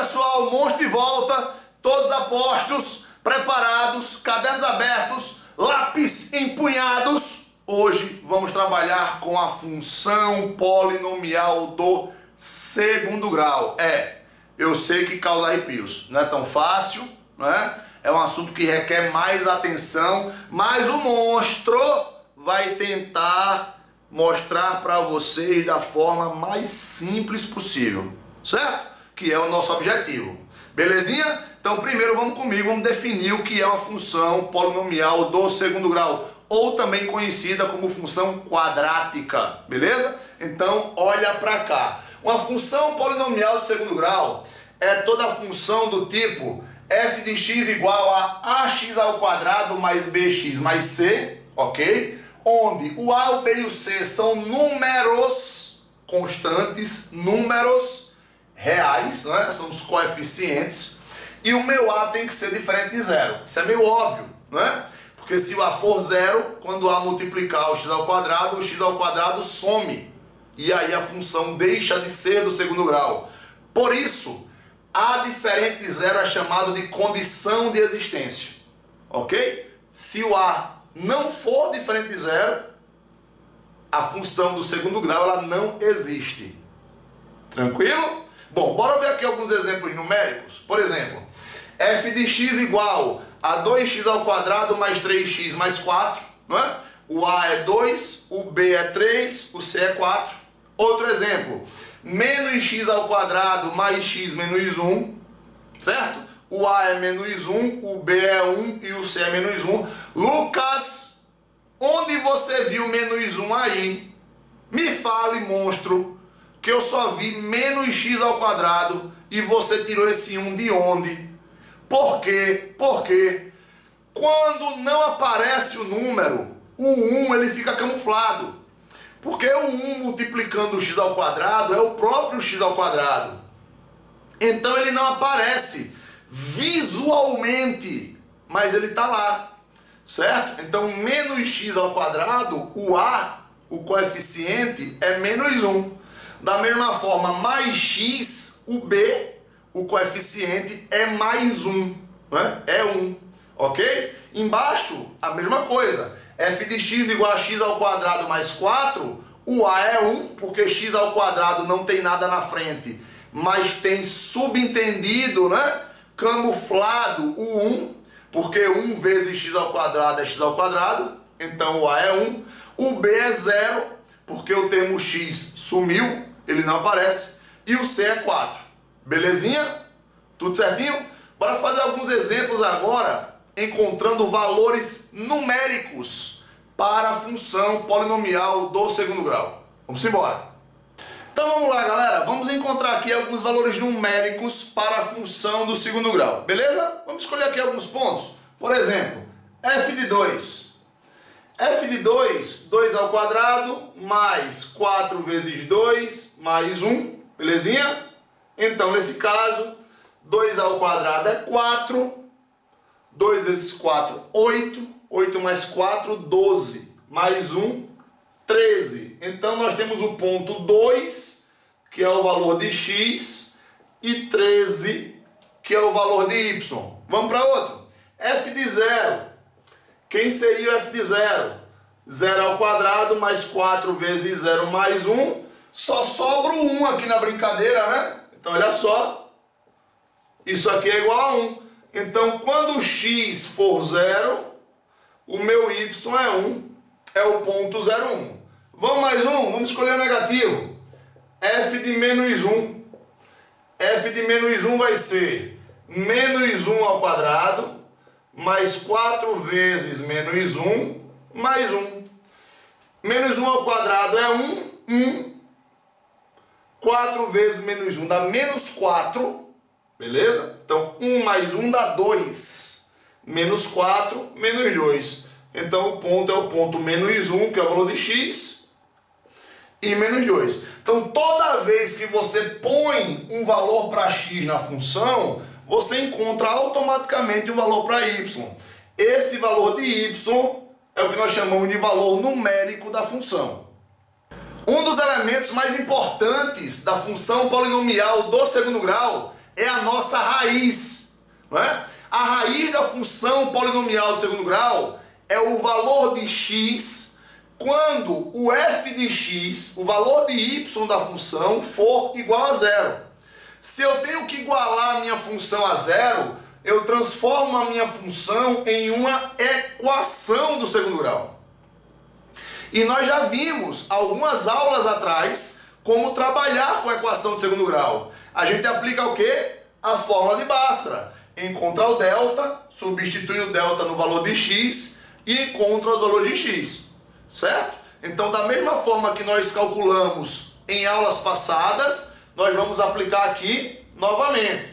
pessoal, monstro de volta, todos apostos, preparados, cadernos abertos, lápis empunhados. Hoje vamos trabalhar com a função polinomial do segundo grau. Eu sei que causa arrepios, não é tão fácil, não é? É um assunto que requer mais atenção, mas o monstro vai tentar mostrar para vocês da forma mais simples possível, certo? Que é o nosso objetivo. Belezinha? Então primeiro vamos comigo, vamos definir o que é uma função polinomial do segundo grau, ou também conhecida como função quadrática, beleza? Então olha para cá. Uma função polinomial de segundo grau é toda função do tipo f de x igual a ax ao quadrado mais bx mais c, ok? Onde o a, o b e o c são números constantes, números reais, né? São os coeficientes, e o meu a tem que ser diferente de zero. Isso é meio óbvio, né? Porque se o a for zero, quando a multiplicar o x ao quadrado some, e aí a função deixa de ser do segundo grau. Por isso, a diferente de zero é chamado de condição de existência, ok? Se o a não for diferente de zero, a função do segundo grau ela não existe. Tranquilo? Bom, bora ver aqui alguns exemplos numéricos. Por exemplo, f de x igual a 2x ao quadrado mais 3x mais 4, não é? O a é 2, o b é 3, o c é 4. Outro exemplo, menos x ao quadrado mais x menos 1, certo? O a é menos 1, o b é 1 e o c é menos 1. Lucas, onde você viu menos 1 aí? Me fale, monstro, que eu só vi menos x ao quadrado e você tirou esse 1 de onde? Por quê? Porque quando não aparece o número, o 1 ele fica camuflado. Porque o 1 multiplicando o x ao quadrado é o próprio x ao quadrado. Então ele não aparece visualmente, mas ele está lá, certo? Então menos x ao quadrado, o a, o coeficiente, é menos 1. Da mesma forma, mais x, o b, o coeficiente, é mais 1, né? É 1, ok? Embaixo, a mesma coisa. F de x igual a x ao quadrado mais 4, o a é 1, porque x ao quadrado não tem nada na frente, mas tem subentendido, né? Camuflado o 1, porque 1 vezes x ao quadrado é x ao quadrado, então o a é 1. O b é 0, porque o termo x sumiu, ele não aparece, e o c é 4. Belezinha? Tudo certinho? Bora fazer alguns exemplos agora, encontrando valores numéricos para a função polinomial do segundo grau. Vamos embora. Então vamos lá, galera. Vamos encontrar aqui alguns valores numéricos para a função do segundo grau. Beleza? Vamos escolher aqui alguns pontos. Por exemplo, f de 2. f de 2, 2 ao quadrado, mais 4 vezes 2, mais 1. Belezinha? Então, nesse caso, 2 ao quadrado é 4. 2 vezes 4, 8. 8 mais 4, 12. Mais 1, 13. Então, nós temos o ponto 2, que é o valor de x, e 13, que é o valor de y. Vamos para outro. f de 0. Quem seria o f de 0? 0 ao quadrado, mais 4 vezes 0 mais 1. Só sobra o 1 aqui na brincadeira, né? Então, olha só. Isso aqui é igual a 1. Então, quando o x for 0, o meu y é 1. É o ponto 0,1. Vamos mais um? Vamos escolher o negativo. f de menos 1. f de menos 1 vai ser menos 1 ao quadrado, mais 4 vezes menos 1, mais 1. Menos 1 ao quadrado é 1, 1. 4 vezes menos 1 dá menos 4, beleza? Então, 1 mais 1 dá 2. Menos 4, menos 2. Então, o ponto é o ponto menos 1, que é o valor de x, e menos 2. Então, toda vez que você põe um valor para x na função, você encontra automaticamente um valor para y. Esse valor de y é o que nós chamamos de valor numérico da função. Um dos elementos mais importantes da função polinomial do segundo grau é a nossa raiz, não é? A raiz da função polinomial de segundo grau é o valor de x quando o f de x, o valor de y da função, for igual a zero. Se eu tenho que igualar a minha função a zero, eu transformo a minha função em uma equação do segundo grau. E nós já vimos algumas aulas atrás como trabalhar com a equação de segundo grau. A gente aplica o quê? A fórmula de Bhaskara. Encontra o delta, substitui o delta no valor de x e encontra o valor de x. Certo? Então, da mesma forma que nós calculamos em aulas passadas, nós vamos aplicar aqui novamente.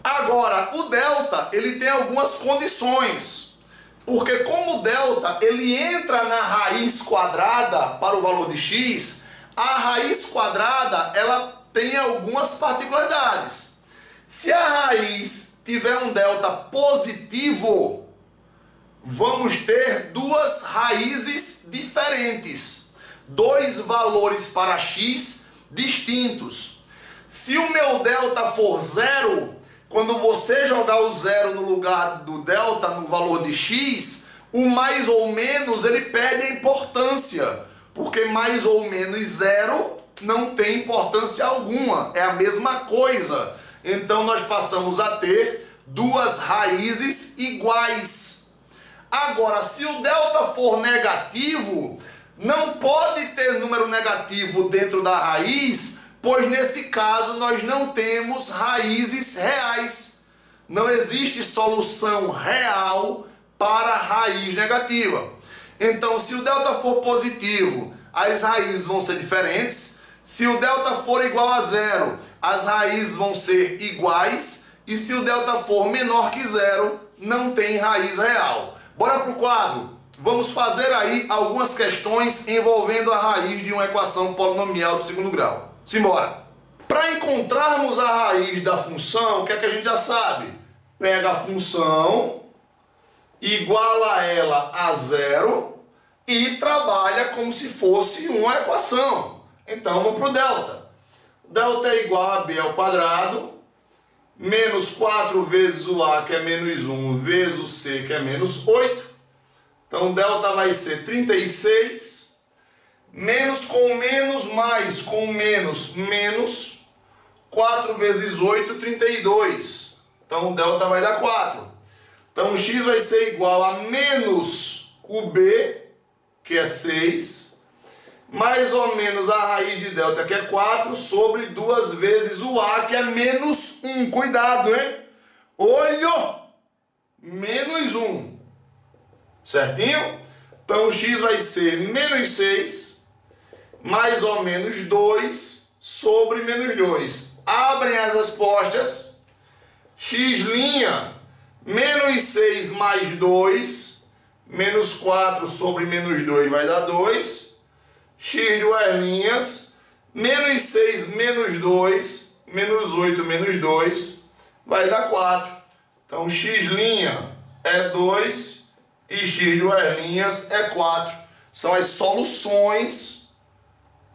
Agora, o delta, ele tem algumas condições. Porque como o delta, ele entra na raiz quadrada para o valor de x, a raiz quadrada, ela tem algumas particularidades. Se a raiz tiver um delta positivo, vamos ter duas raízes diferentes, dois valores para x distintos. Se o meu delta for zero, quando você jogar o zero no lugar do delta no valor de x, o mais ou menos ele perde a importância, porque mais ou menos zero não tem importância alguma, é a mesma coisa. Então nós passamos a ter duas raízes iguais. Agora, se o delta for negativo, não pode ter número negativo dentro da raiz, pois nesse caso nós não temos raízes reais. Não existe solução real para a raiz negativa. Então, se o delta for positivo, as raízes vão ser diferentes. Se o delta for igual a zero, as raízes vão ser iguais. E se o delta for menor que zero, não tem raiz real. Bora para o quadro. Vamos fazer aí algumas questões envolvendo a raiz de uma equação polinomial do segundo grau. Simbora! Para encontrarmos a raiz da função, o que é que a gente já sabe? Pega a função, iguala ela a zero e trabalha como se fosse uma equação. Então vamos para o delta. Delta é igual a b ao quadrado, menos 4 vezes o a, que é menos 1, vezes o c, que é menos 8. Então delta vai ser 36. Menos com menos, mais com menos, menos 4 vezes 8, 32. Então o delta vai dar 4. Então o x vai ser igual a menos o b, que é 6, mais ou menos a raiz de delta, que é 4, sobre 2 vezes o a, que é menos 1. Cuidado, hein? Olho! Menos 1. Certinho? Então o x vai ser menos 6, mais ou menos 2 sobre menos 2. Abrem as respostas. X', menos 6 mais 2, menos 4 sobre menos 2 vai dar 2. X duas linhas, menos 6 menos 2, menos 8 menos 2, vai dar 4. Então x' é 2 e x duas linhas é 4. São as soluções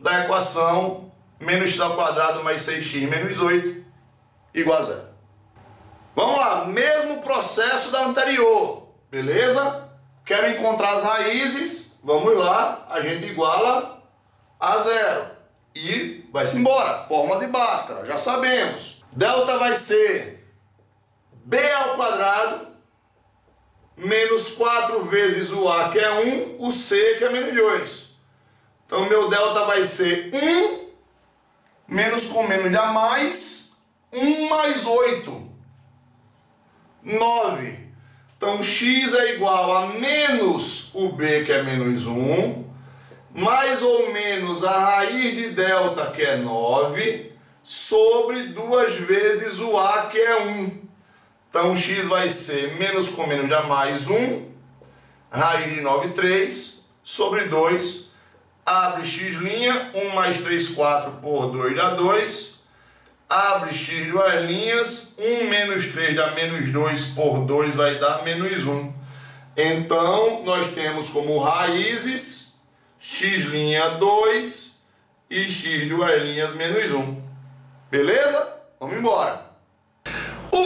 da equação menos x ao quadrado mais 6x menos 8 igual a zero. Vamos lá, mesmo processo da anterior, beleza? Quero encontrar as raízes, vamos lá, a gente iguala a zero e vai-se embora, fórmula de Bhaskara, já sabemos. Delta vai ser b ao quadrado menos 4 vezes o a, que é 1, o c, que é menos 2. Então, meu delta vai ser 1, menos com menos dá mais, 1 mais 8, 9. Então, x é igual a menos o b, que é menos 1, mais ou menos a raiz de delta, que é 9, sobre 2 vezes o a, que é 1. Então, x vai ser menos com menos dá mais 1, raiz de 9, 3, sobre 2. Abre x', 1 mais 3, 4 por 2 dá 2. Abre x duas linhas, 1 menos 3 dá menos 2 por 2 vai dar menos 1. Então, nós temos como raízes x' 2 e x duas linhas menos 1. Beleza? Vamos embora.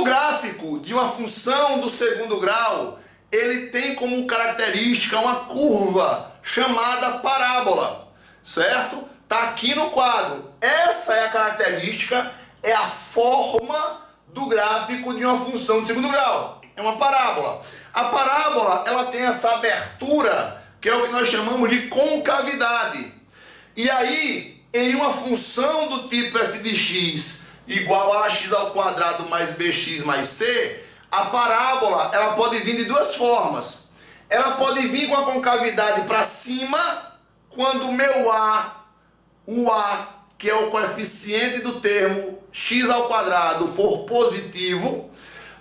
O gráfico de uma função do segundo grau, ele tem como característica uma curva chamada parábola, certo? Está aqui no quadro. Essa é a característica, é a forma do gráfico de uma função de segundo grau. É uma parábola. A parábola, ela tem essa abertura, que é o que nós chamamos de concavidade. E aí, em uma função do tipo f de x igual a x ao quadrado mais bx mais c, a parábola, ela pode vir de duas formas. Ela pode vir com a concavidade para cima, quando o meu o a, que é o coeficiente do termo x ao quadrado, for positivo,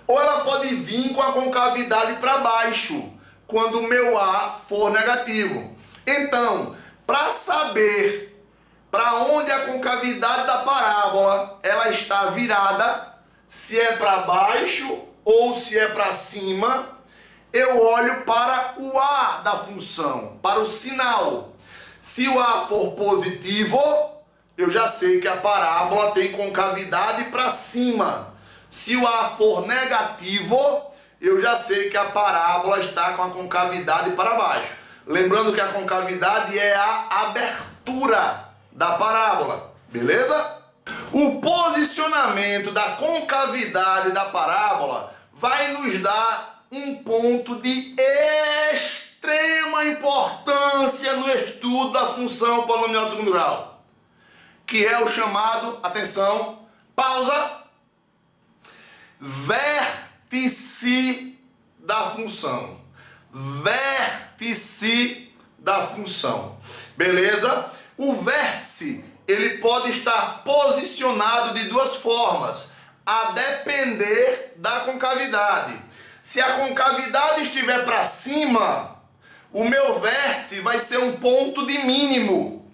ou ela pode vir com a concavidade para baixo, quando o meu a for negativo. Então, para saber para onde a concavidade da parábola ela está virada, se é para baixo ou se é para cima, eu olho para o a da função, para o sinal. Se o a for positivo, eu já sei que a parábola tem concavidade para cima. Se o a for negativo, eu já sei que a parábola está com a concavidade para baixo. Lembrando que a concavidade é a abertura da parábola, beleza? O posicionamento da concavidade da parábola vai nos dar um ponto de extrema importância no estudo da função polinomial de segundo grau, que é o chamado, atenção, pausa, vértice da função. Vértice da função, beleza? O vértice, ele pode estar posicionado de duas formas, a depender da concavidade. Se a concavidade estiver para cima, o meu vértice vai ser um ponto de mínimo.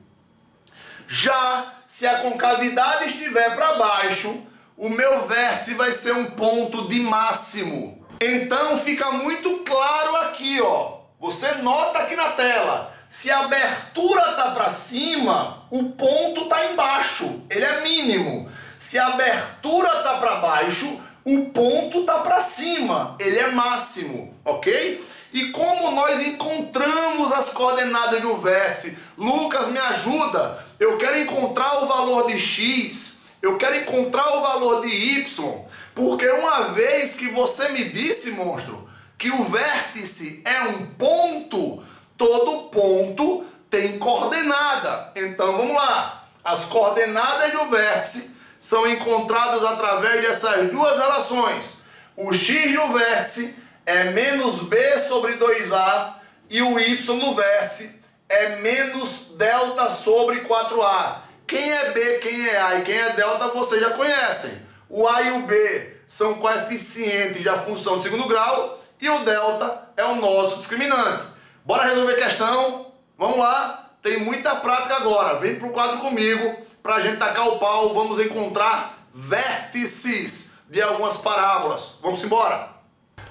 Já se a concavidade estiver para baixo, o meu vértice vai ser um ponto de máximo. Então fica muito claro aqui, ó. Você nota aqui na tela. Se a abertura está para cima, o ponto está embaixo, ele é mínimo. Se a abertura está para baixo, o ponto está para cima, ele é máximo, ok? E como nós encontramos as coordenadas do vértice? Lucas, me ajuda, eu quero encontrar o valor de x, eu quero encontrar o valor de y, porque uma vez que você me disse, monstro, que o vértice é um ponto, todo ponto tem coordenada. Então vamos lá. As coordenadas do vértice são encontradas através dessas duas relações. O x do vértice é menos b sobre 2a e o y no vértice é menos delta sobre 4a. Quem é b, quem é a e quem é delta vocês já conhecem. O a e o b são coeficientes da função de segundo grau e o delta é o nosso discriminante. Bora resolver a questão? Vamos lá? Tem muita prática agora. Vem pro quadro comigo para a gente tacar o pau. Vamos encontrar vértices de algumas parábolas. Vamos embora?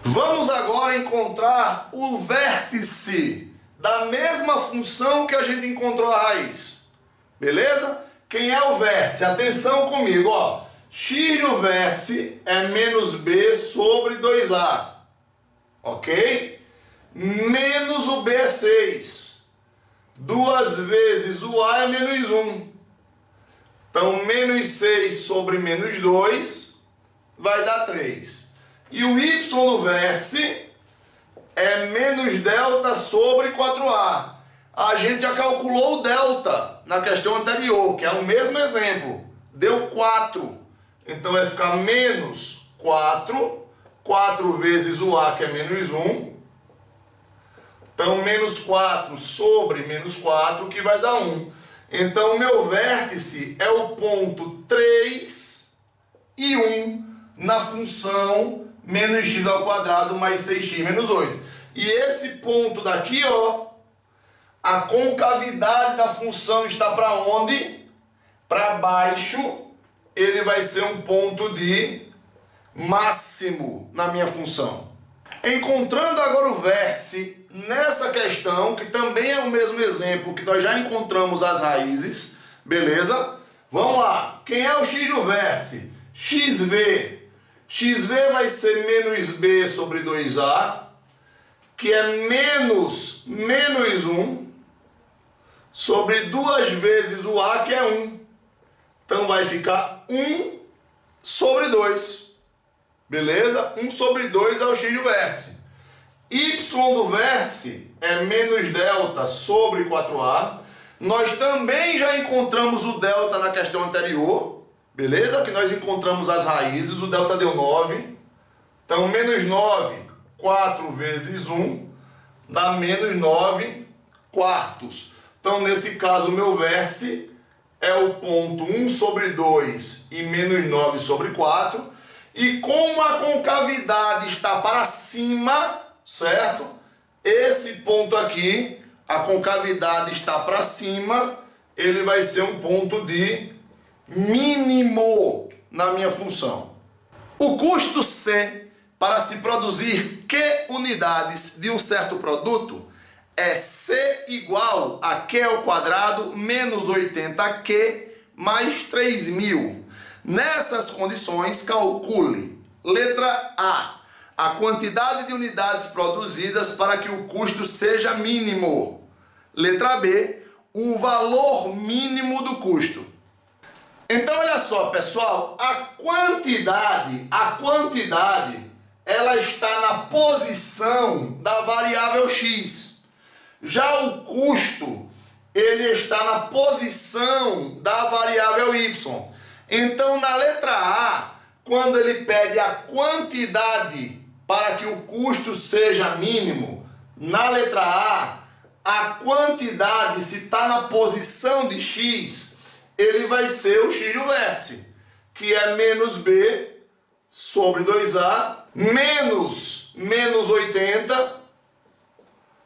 Vamos agora encontrar o vértice da mesma função que a gente encontrou a raiz. Beleza? Quem é o vértice? Atenção comigo, ó. X do vértice é menos b sobre 2a. Ok? Menos o b é 6. 2 vezes o a é menos 1. Então, menos 6 sobre menos 2 vai dar 3. E o y no vértice é menos delta sobre 4a. A gente já calculou o delta na questão anterior, que é o mesmo exemplo. Deu 4. Então vai ficar menos 4. 4 vezes o a, que é menos 1. Então, menos 4 sobre menos 4, que vai dar 1. Então, o meu vértice é o ponto 3 e 1 na função menos x ao quadrado mais 6x menos 8. E esse ponto daqui, ó, a concavidade da função está para onde? Para baixo. Ele vai ser um ponto de máximo na minha função. Encontrando agora o vértice nessa questão, que também é o mesmo exemplo que nós já encontramos as raízes, beleza? Vamos lá. Quem é o x do vértice? XV XV vai ser menos B sobre 2A, que é menos 1 sobre 2 vezes o A, que é 1. Então vai ficar 1 sobre 2. Beleza? 1 sobre 2 é o x do vértice. Y do vértice é menos delta sobre 4A. Nós também já encontramos o delta na questão anterior. Beleza? Que nós encontramos as raízes. O delta deu 9. Então, menos 9, 4 vezes 1, dá menos 9 quartos. Então, nesse caso, o meu vértice é o ponto 1 sobre 2 e menos 9 sobre 4. E como a concavidade está para cima, certo? Esse ponto aqui, a concavidade está para cima, ele vai ser um ponto de mínimo na minha função. O custo C para se produzir Q unidades de um certo produto é C igual a Q ao quadrado menos 80Q mais 3.000. Nessas condições, calcule. Letra A quantidade de unidades produzidas para que o custo seja mínimo. Letra B, o valor mínimo do custo. Então, olha só, pessoal, a quantidade, ela está na posição da variável x. Já o custo, ele está na posição da variável y. Então, na letra A, quando ele pede a quantidade para que o custo seja mínimo, na letra A quantidade, se está na posição de x, ele vai ser o x do vértice, que é menos B sobre 2A, menos 80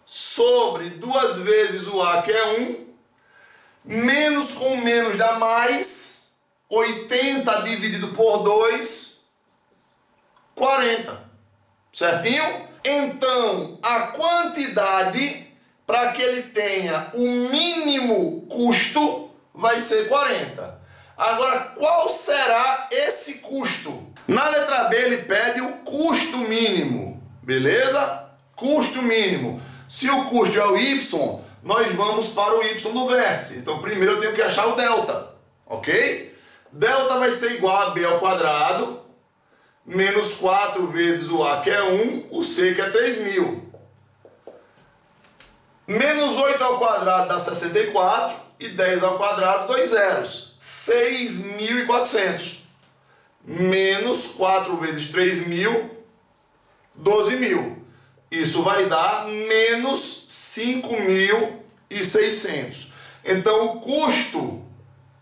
sobre 2 vezes o A, que é 1, menos com menos dá mais, 80 dividido por 2, 40. Certinho? Então, a quantidade para que ele tenha o mínimo custo vai ser 40. Agora, qual será esse custo? Na letra B, ele pede o custo mínimo. Beleza? Custo mínimo. Se o custo é o y, nós vamos para o y do vértice. Então, primeiro eu tenho que achar o delta. Ok? Delta vai ser igual a B ao quadrado, menos 4 vezes o A, que é 1, o C, que é 3.000. Menos 8 ao quadrado dá 64, e 10 ao quadrado, 2 zeros. 6.400. Menos 4 vezes 3.000, 12.000. Isso vai dar menos 5.600. Então, o custo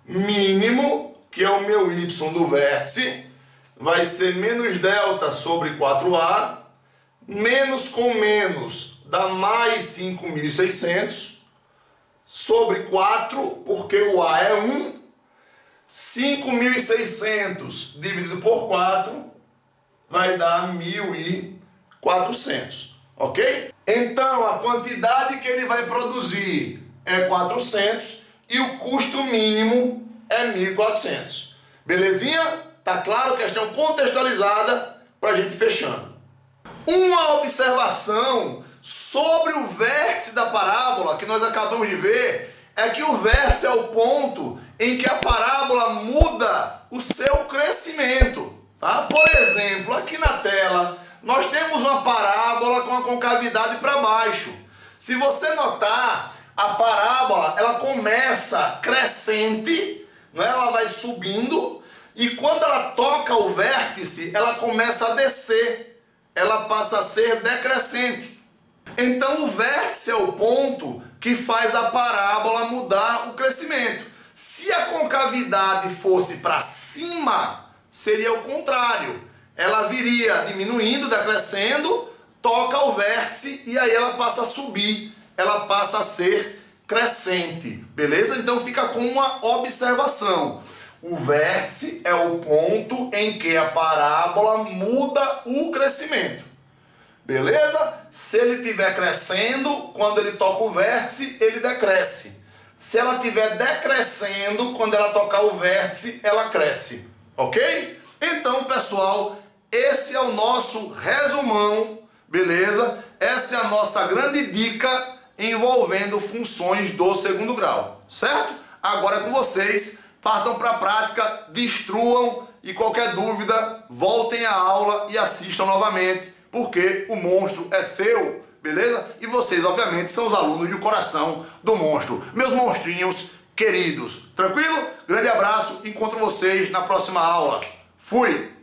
mínimo, que é o meu y do vértice, vai ser menos delta sobre 4A, menos com menos dá mais 5.600, sobre 4, porque o A é 1, 5.600 dividido por 4 vai dar 1.400, ok? Então, a quantidade que ele vai produzir é 400 e o custo mínimo é 1.400. Belezinha? Tá claro? Questão contextualizada para a gente fechando. Uma observação sobre o vértice da parábola que nós acabamos de ver é que o vértice é o ponto em que a parábola muda o seu crescimento. Tá? Por exemplo, aqui na tela nós temos uma parábola com a concavidade para baixo. Se você notar, a parábola ela começa crescente, né? Ela vai subindo e quando ela toca o vértice, ela começa a descer, ela passa a ser decrescente. Então o vértice é o ponto que faz a parábola mudar o crescimento. Se a concavidade fosse para cima, seria o contrário. Ela viria diminuindo, decrescendo, toca o vértice e aí ela passa a subir, ela passa a ser crescente, beleza? Então fica com uma observação. O vértice é o ponto em que a parábola muda o crescimento, beleza? Se ele estiver crescendo, quando ele toca o vértice, ele decresce. Se ela estiver decrescendo, quando ela tocar o vértice, ela cresce, ok? Então, pessoal, esse é o nosso resumão, beleza? Essa é a nossa grande dica envolvendo funções do segundo grau, certo? Agora é com vocês, partam para a prática, destruam e qualquer dúvida, voltem à aula e assistam novamente, porque o monstro é seu, beleza? E vocês, obviamente, são os alunos de coração do monstro, meus monstrinhos queridos. Tranquilo? Grande abraço, encontro vocês na próxima aula. Fui!